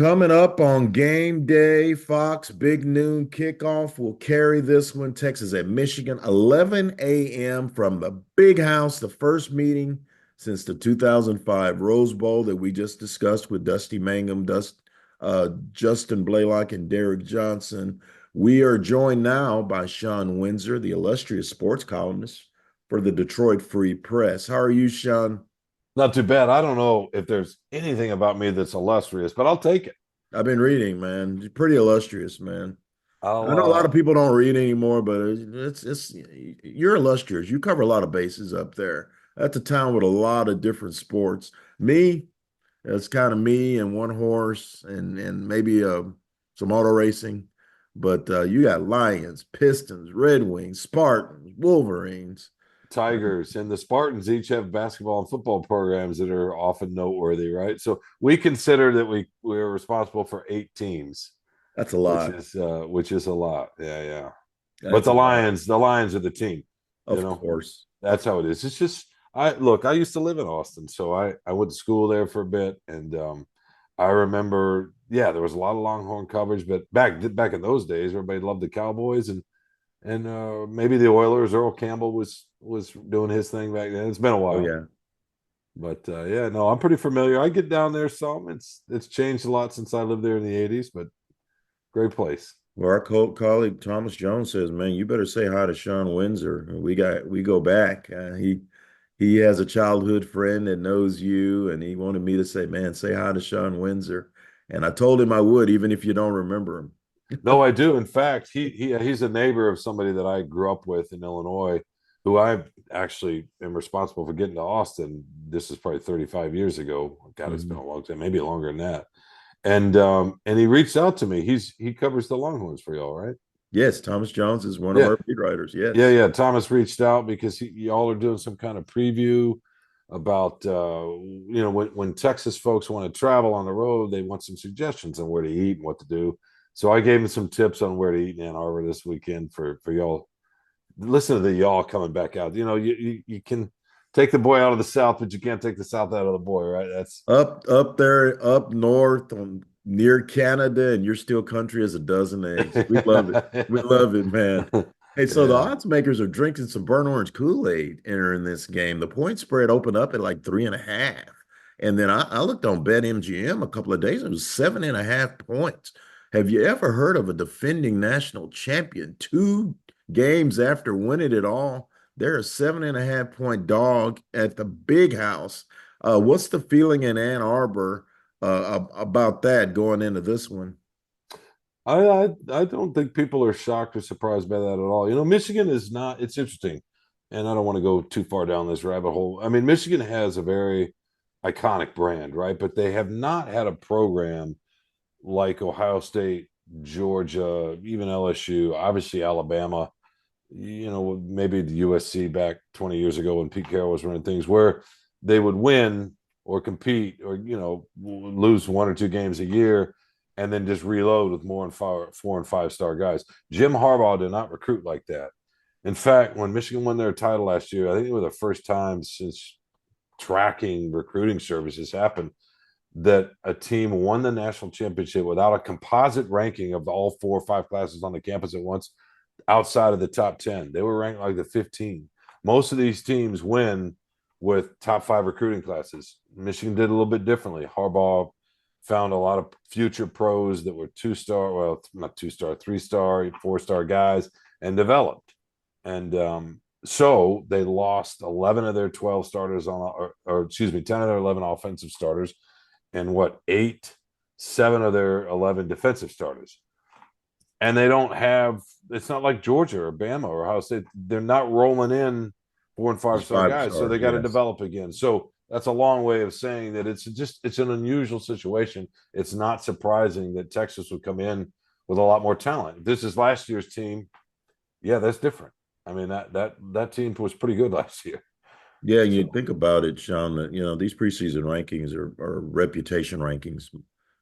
Coming up on game day, Fox Big Noon kickoff will carry this one. Texas at Michigan, 11 a.m. from the Big House, the first meeting since the 2005 Rose Bowl that we just discussed with Dusty Mangum, Justin Blaylock, and Derek Johnson. We are joined now by Shawn Windsor, the illustrious sports columnist for the Detroit Free Press. How are you, Shawn? Not too bad. I don't know if there's anything about me that's illustrious, but I'll take it. I've been reading, man. You're pretty illustrious, man. I I'll know a lot of people don't read anymore, but it's you're illustrious. You cover a lot of bases up there. That's a town with a lot of different sports. Me, it's kind of me and one horse and maybe some auto racing. But you got Lions, Pistons, Red Wings, Spartans, Wolverines. Tigers and the Spartans each have basketball and football programs that are often noteworthy, right? So we consider that we're responsible for 8 teams, That's a which lot. is a lot. Yeah, yeah. But That's a lot. The Lions are the team, you Of know. course. That's how it is. It's just I used to live in Austin, so I went to school there for a bit, and I remember, yeah, there was a lot of Longhorn coverage, but back in those days, everybody loved the Cowboys and maybe the Oilers. Earl Campbell was doing his thing back then. It's been a Oh while, yeah. but yeah, no, I'm pretty familiar. I get down there some. It's changed a lot since I lived there in the '80s, but great place. Well, our colleague Thomas Jones says, "Man, you better say hi to Shawn Windsor. We go back. He has a childhood friend that knows you, and he wanted me to say, man, say hi to Shawn Windsor. And I told him I would, even if you don't remember him. No, I do. In fact, he's a neighbor of somebody that I grew up with in Illinois, who I actually am responsible for getting to Austin. This is probably 35 years ago. God, it's been Mhm. a long time, maybe longer than that. And he reached out to me. He covers the Longhorns for y'all, right? Yes, Thomas Jones is one of Yeah, our beat writers. yeah, Yes. yeah. Thomas reached out because y'all are doing some kind of preview about when Texas folks want to travel on the road, they want some suggestions on where to eat and what to do. So I gave him some tips on where to eat in Ann Arbor this weekend for y'all. Listen to the y'all coming back out. You can take the boy out of the South, but you can't take the South out of the boy, right? That's Up there, up north, near Canada, and you're still country as a dozen eggs. We love it. We love it, man. Hey, so the yeah. odds makers are drinking some burnt orange Kool-Aid entering this game. The point spread opened up at like 3.5. And then I looked on BetMGM a couple of days, it was 7.5 points. Have you ever heard of a defending national champion 2 games after winning it all? They're a 7.5 point dog at the Big House. What's the feeling in Ann Arbor about that going into this one? I don't think people are shocked or surprised by that at all. Michigan is not. It's interesting, and I don't want to go too far down this rabbit hole. I mean, Michigan has a very iconic brand, right? But they have not had a program like Ohio State, Georgia, even LSU, obviously Alabama. Maybe the USC back 20 years ago when Pete Carroll was running things, where they would win or compete or lose 1 or 2 games a year and then just reload with more and 4 and 5 star guys. Jim Harbaugh did not recruit like that. In fact, when Michigan won their title last year, I think it was the first time since tracking recruiting services happened that a team won the national championship without a composite ranking of all 4 or 5 classes on the campus at once outside of the top 10. They were ranked like the 15. Most of these teams win with top 5 recruiting classes. Michigan did a little bit differently. Harbaugh found a lot of future pros that were 2 star, well, not 2 star, 3 star, 4 star guys, and developed. And so they lost 11 of their 12 starters or excuse me, 10 of their 11 offensive starters, and eight, 7 of their 11 defensive starters. And they don't have, it's not like Georgia or Bama or Ohio State. They're not rolling in 4 and 5 star Five guys. So stars, they got to yes. develop again. So that's a long way of saying that it's an unusual situation. It's not surprising that Texas would come in with a lot more talent. If this is last year's team, yeah, that's different. I mean, that team was pretty good last year. Yeah, you So think about it, Sean, that these preseason rankings are reputation rankings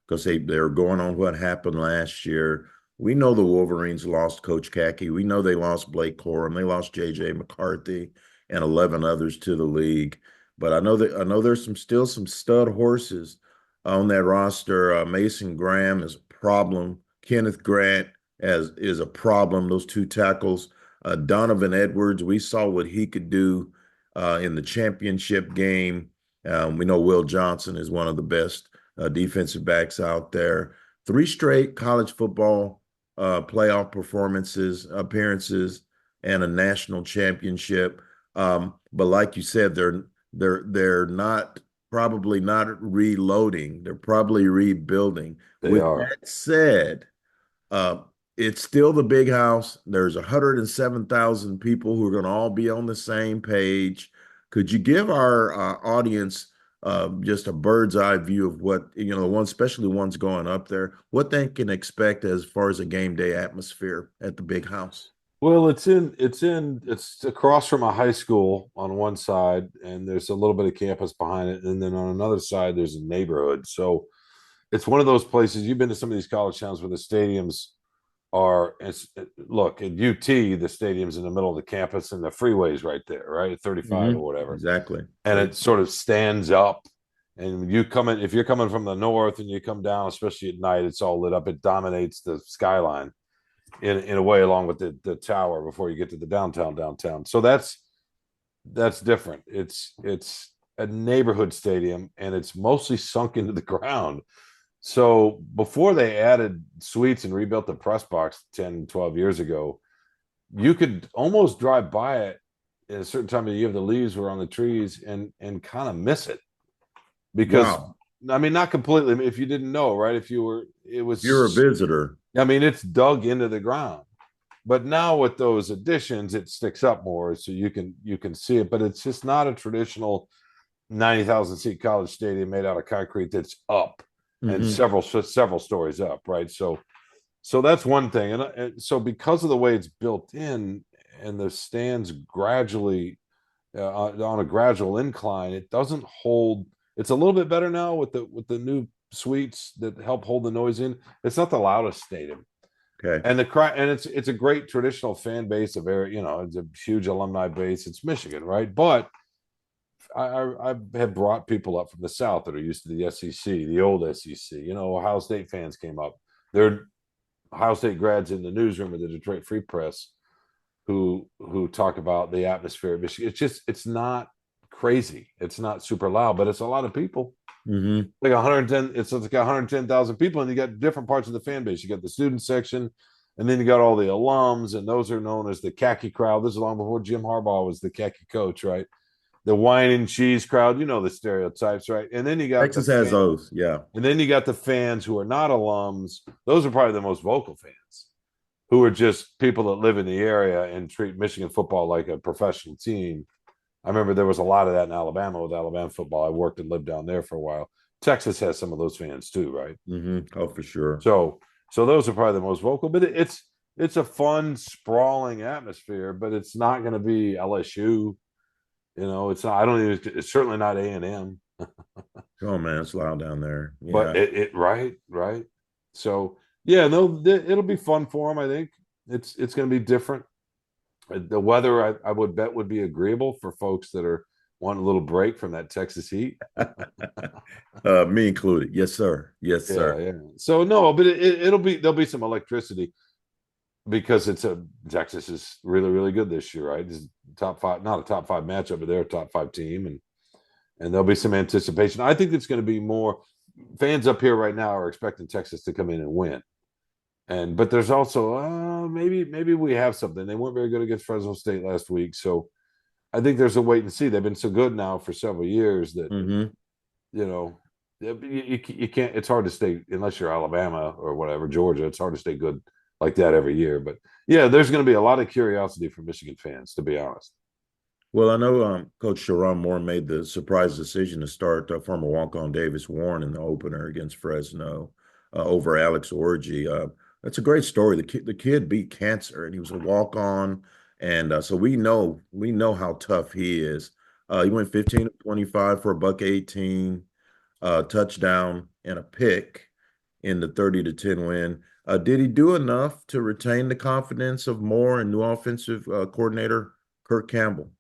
because they're going on what happened last year. We know the Wolverines lost Coach Kaki. We know they lost Blake Corum. They lost JJ McCarthy and 11 others to the league. But I know there's still some stud horses on that roster. Mason Graham is a problem. Kenneth Grant is a problem. Those two tackles. Donovan Edwards, we saw what he could do in the championship game. We know Will Johnson is one of the best defensive backs out there. Three straight college football playoff performances, appearances, and a national championship. But like you said, they're not probably not reloading. They're probably rebuilding. They With are. that said, uh, it's still the big house. There's 107,000 people who are going to all be on the same page. Could you give our audience just a bird's eye view of what, one, especially ones going up there, what they can expect as far as a game day atmosphere at the big house? Well, it's across from a high school on one side, and there's a little bit of campus behind it, and then on another side there's a neighborhood. So it's one of those places. You've been to some of these college towns where the stadiums are. Look at UT, the stadium's in the middle of the campus, and the freeway's right there, right, 35 or whatever, Exactly. and it sort of stands up. And you come in if you're coming from the north and you come down, especially at night, it's all lit up. It dominates the skyline in a way, along with the tower before you get to the downtown. So that's different. It's a neighborhood stadium, and it's mostly sunk into the ground. So before they added suites and rebuilt the press box 10, 12 years ago, you could almost drive by it at a certain time of the year. The leaves were on the trees and kind of miss it because, Wow. I mean, not completely. If you didn't know, right? If you were, it You're a was. visitor. I mean, it's dug into the ground. But now with those additions, it sticks up more, so you can see it. But it's just not a traditional 90,000 seat college stadium made out of concrete that's up and Hmm. several stories up, right? So that's one thing, and so because of the way it's built in and the stands gradually on a gradual incline, it doesn't hold. It's a little bit better now with the new suites that help hold the noise in. It's not the loudest stadium, Okay. and the cry, and it's a great traditional fan base of very, it's a huge alumni base. It's Michigan, right? But I have brought people up from the South that are used to the SEC, the old SEC. Ohio State fans came up. They're Ohio State grads in the newsroom of the Detroit Free Press who talk about the atmosphere of Michigan. It's not crazy. It's not super loud, but it's a lot of people. Hmm. Like 110, it's like 110,000 people, and you got different parts of the fan base. You got the student section, and then you got all the alums, and those are known as the khaki crowd. This is long before Jim Harbaugh was the khaki coach, right? The wine and cheese crowd, the stereotypes, right? And then you got the Texas has fan, those. Yeah. and then you got the fans who are not alums. Those are probably the most vocal fans, who are just people that live in the area and treat Michigan football like a professional team. I remember there was a lot of that in Alabama with Alabama football. I worked and lived down there for a while. Texas has some of those fans too, right? Oh, for sure. So those are probably the most vocal, but it's a fun, sprawling atmosphere, but it's not going to be LSU. It's not. I don't even. It's certainly not A&M. Oh man, it's loud down there. But Yeah. it right. So yeah, no, it'll be fun for them. I think it's going to be different. The weather, I would bet, would be agreeable for folks that are wanting a little break from that Texas heat. Me included. Yes, sir. Yes, Yeah, sir. yeah. So no, but it'll be there'll be some electricity because Texas is really really good this year, right? It's top five, not a top five matchup, but they're a top five team, and there'll be some anticipation. I think it's going to be more fans up here right now are expecting Texas to come in and win. But there's also maybe we have something. They weren't very good against Fresno State last week, so I think there's a wait and see. They've been so good now for several years that Hmm. you know you can't. It's hard to stay unless you're Alabama or whatever, Georgia. It's hard to stay good like that every year. But yeah, there's going to be a lot of curiosity for Michigan fans, to be honest. Well, I know Coach Sharon Moore made the surprise decision to start former walk-on Davis Warren in the opener against Fresno over Alex Orji. That's a great story. The kid beat cancer, and he was a walk-on, and so we know how tough he is. He went 15 of 25 for a buck 18, touchdown and a pick in the 30-10 win. Did he do enough to retain the confidence of Moore and new offensive coordinator Kirk Campbell?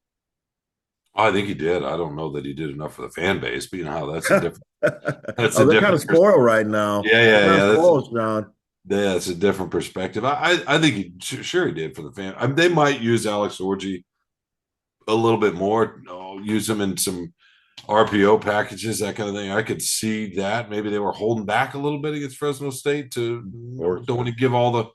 I think he did. I don't know that he did enough for the fan base, but you know how that's a different That's Oh, a they're kind of different. spoiled right now. Yeah, They're yeah, kind of yeah. spoiled, Sean. That's a different perspective. I think sure he did for the fan. They might use Alex Orji a little bit more. Use him in some RPO packages, that kind of thing. I could see that. Maybe they were holding back a little bit against Fresno State to Of course. don't want to give all the,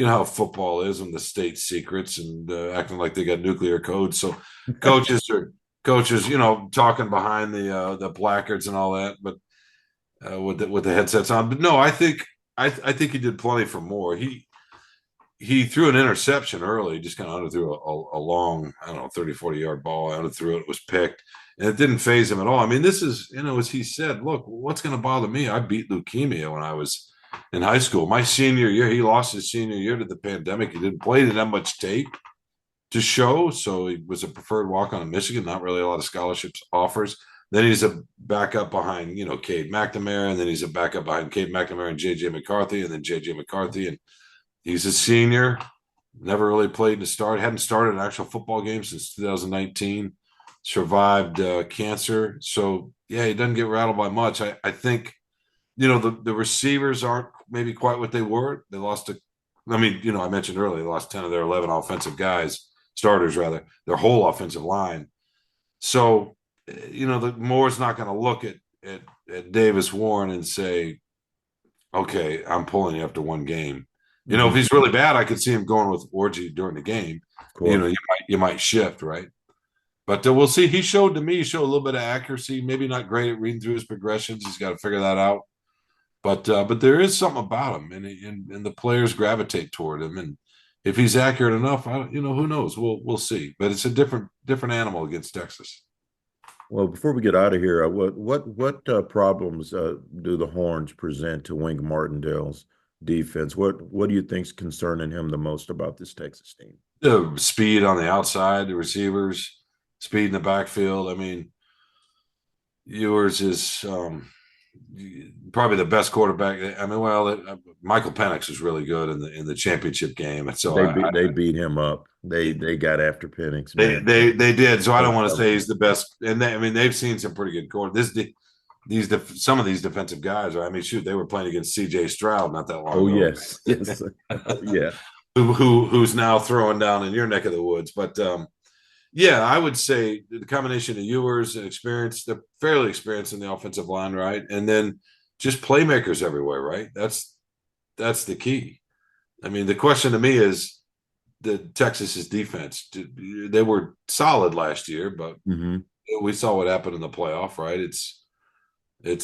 how football is and the state secrets and acting like they got nuclear codes. So coaches are coaches, talking behind the placards and all that, but with the headsets on. But no, I think he did plenty for more. He threw an interception early, just kind of underthrew a long, I don't know, 30, 40-yard ball. Underthrew it, it was picked, and it didn't phase him at all. I mean, this is, as he said, look, what's going to bother me? I beat leukemia when I was in high school. My senior year, he lost his senior year to the pandemic. He didn't play, didn't have much tape to show. So he was a preferred walk-on in Michigan, not really a lot of scholarships offers. Then he's a backup behind, Cade McNamara, and then he's a backup behind Cade McNamara and J.J. McCarthy, and then J.J. McCarthy, and he's a senior, never really played to start, hadn't started an actual football game since 2019, survived cancer. So, yeah, he doesn't get rattled by much. I think, the receivers aren't maybe quite what they were. They lost I mentioned earlier, they lost 10 of their 11 offensive guys, starters rather, their whole offensive line. So, the Moore's not going to look at Davis Warren and say, okay, I'm pulling you after one game. If he's really bad, I could see him going with Orgy during the game. Of course. You might shift, right? But we'll see. He showed a little bit of accuracy. Maybe not great at reading through his progressions. He's got to figure that out. But there is something about him, and the players gravitate toward him. And if he's accurate enough, who knows? We'll see. But it's a different animal against Texas. Well, before we get out of here, what problems do the Horns present to Wink Martindale's defense? What do you think's concerning him the most about this Texas team? The speed on the outside, the receivers, speed in the backfield. I mean, yours is probably the best quarterback. I mean, Michael Penix is really good in the championship game, and so They beat him up. They got after Penix, they man. they did. So I don't want to say he's the best, and they've seen some pretty good quarter. Some of these defensive guys are. I mean, shoot, they were playing against C.J. Stroud not that long Oh ago. yes, yes, yeah. Who's now throwing down in your neck of the woods, but. Yeah, I would say the combination of Ewers and experience, they're fairly experienced in the offensive line, right? And then just playmakers everywhere, right? That's the key. I mean, the question to me is the Texas's defense. They were solid last year, but we saw what happened in the playoff, right? It's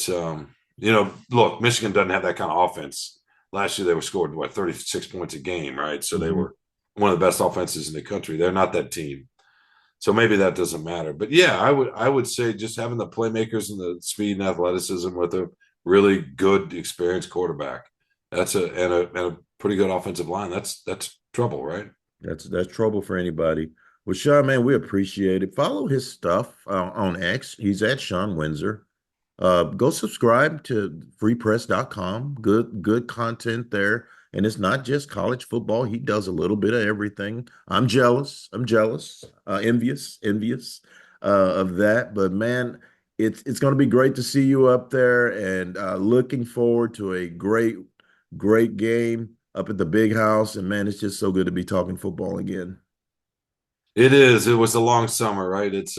look, Michigan doesn't have that kind of offense. Last year they were scored 36 points a game, right? So they were one of the best offenses in the country. They're not that team. So maybe that doesn't matter. But yeah, I would say just having the playmakers and the speed and athleticism with a really good, experienced quarterback. That's a pretty good offensive line. That's trouble, right? That's trouble for anybody. Well, Sean, man, we appreciate it. Follow his stuff on X. He's at Shawn Windsor. Go subscribe to freepress.com. Good content there. And it's not just college football. He does a little bit of everything. I'm jealous. Envious of that. But man, it's going to be great to see you up there, and looking forward to a great game up at the big house. And man, it's just so good to be talking football again. It is. It was a long summer, right? It's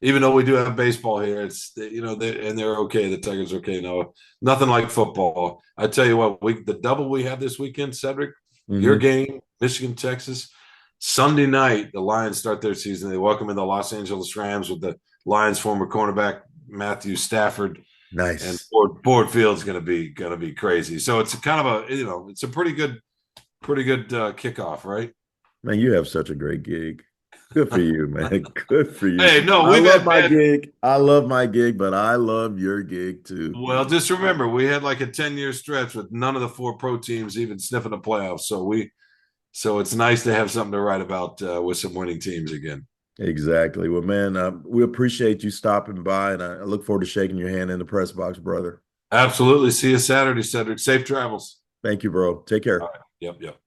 even though we do have baseball here, it's they're okay. The Tigers are okay. No, nothing like football. I tell you what, the double we have this weekend, Cedric, your game, Michigan, Texas, Sunday night. The Lions start their season. They welcome in the Los Angeles Rams with the Lions' former cornerback Matthew Stafford. Nice. And Ford Field's going to be crazy. So it's kind of it's a pretty good kickoff, right? Man, you have such a great gig. Good for you, man. Good for you. Hey, no, I love my gig. I love my gig, but I love your gig too. Well, just remember, we had like a 10-year stretch with none of the 4 pro teams even sniffing the playoffs. So it's nice to have something to write about with some winning teams again. Exactly. Well, man, we appreciate you stopping by, and I look forward to shaking your hand in the press box, brother. Absolutely. See you Saturday, Cedric. Safe travels. Thank you, bro. Take care. All right. Yep.